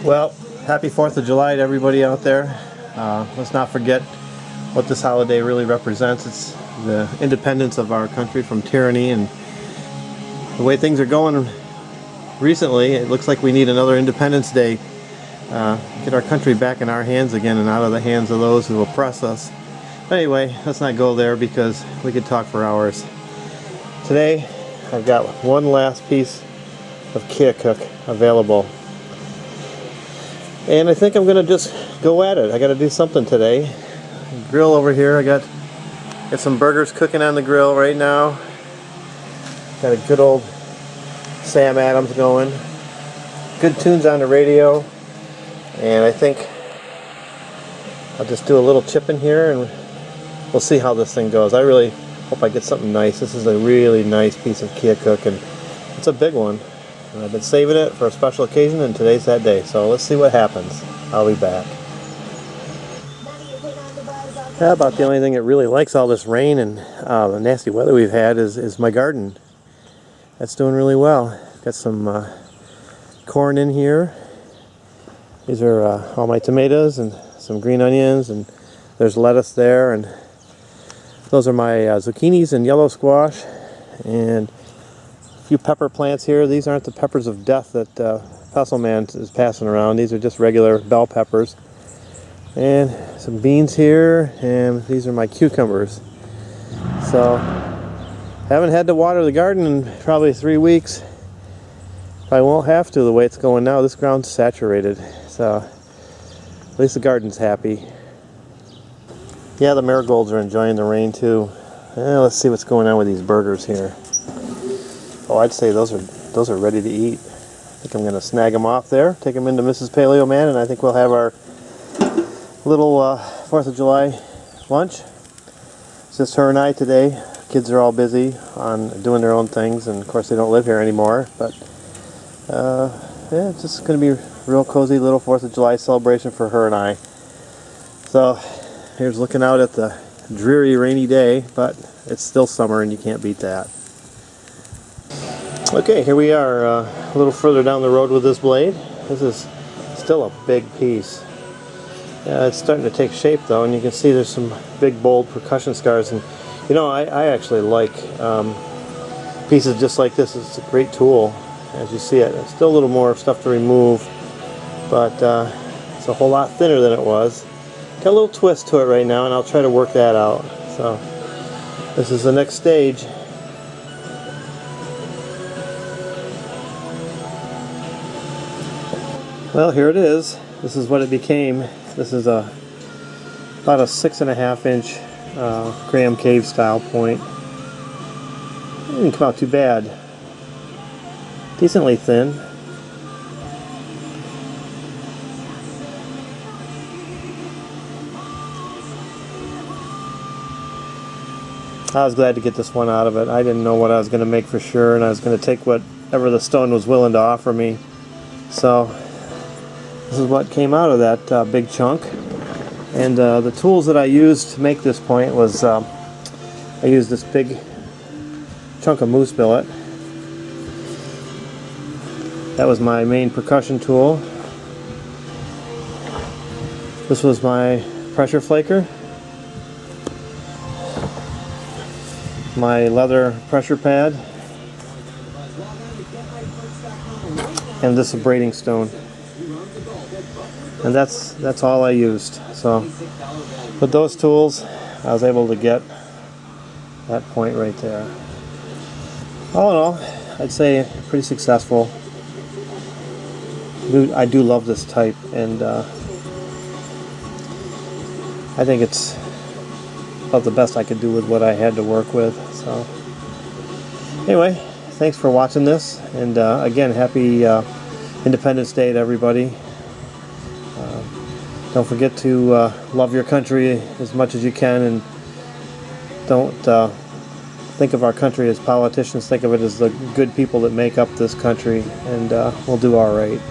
Well, happy 4th of July to everybody out there. Let's not forget what this holiday really represents. It's the independence of our country from tyranny, and the way things are going recently, it looks like we need another Independence Day. Get our country back in our hands again and out of the hands of those who oppress us. But anyway, let's not go there because we could talk for hours. Today, I've got one last piece of kia cook available. And I think I'm going to just go at it. I got to do something today. Grill over here. I got some burgers cooking on the grill right now. Got a good old Sam Adams going. Good tunes on the radio. And I think I'll just do a little chip in here and we'll see how this thing goes. I really hope I get something nice. This is a really nice piece of kia cook, and it's a big one. And I've been saving it for a special occasion, and today's that day. So let's see what happens. I'll be back. About the only thing that really likes all this rain and the nasty weather we've had is my garden. That's doing really well. Got some corn in here. These are all my tomatoes and some green onions, and there's lettuce there, and those are my zucchinis and yellow squash, and a few pepper plants here. These aren't the peppers of death that Paleoman is passing around. These are just regular bell peppers. And some beans here, and these are my cucumbers. So, haven't had to water the garden in probably 3 weeks. I won't have to the way it's going now. This ground's saturated, so at least the garden's happy. Yeah, the marigolds are enjoying the rain too. Let's see what's going on with these burgers here. Oh, I'd say those are ready to eat. I think I'm going to snag them off there, take them into Mrs. Paleoman, and I think we'll have our little 4th of July lunch. It's just her and I today. Kids are all busy on doing their own things, and of course they don't live here anymore. But yeah, it's just going to be a real cozy little 4th of July celebration for her and I. So here's looking out at the dreary rainy day, but it's still summer and you can't beat that. Okay, here we are a little further down the road with this blade. This is still a big piece. It's starting to take shape though, and you can see there's some big bold percussion scars. And you know, I actually like pieces just like this. It's a great tool, as you see it. It's still a little more stuff to remove, but it's a whole lot thinner than it was. Got a little twist to it right now, and I'll try to work that out. So this is the next stage. Well, here it is. This is what it became. This is about a 6.5 inch Graham cave style point. It didn't come out too bad. Decently thin. I was glad to get this one out of it. I didn't know what I was going to make for sure, and I was going to take whatever the stone was willing to offer me. So this is what came out of that big chunk. And the tools that I used to make this point was I used this big chunk of moose billet. That was my main percussion tool. This was my pressure flaker, my leather pressure pad, and this braiding stone. And that's all I used. So with those tools, I was able to get that point right there. All in all, I'd say pretty successful. I do love this type, and I think it's about the best I could do with what I had to work with. So anyway, thanks for watching this, and again, happy Independence Day to everybody. Don't forget to love your country as much as you can, and don't think of our country as politicians. Think of it as the good people that make up this country, and we'll do all right.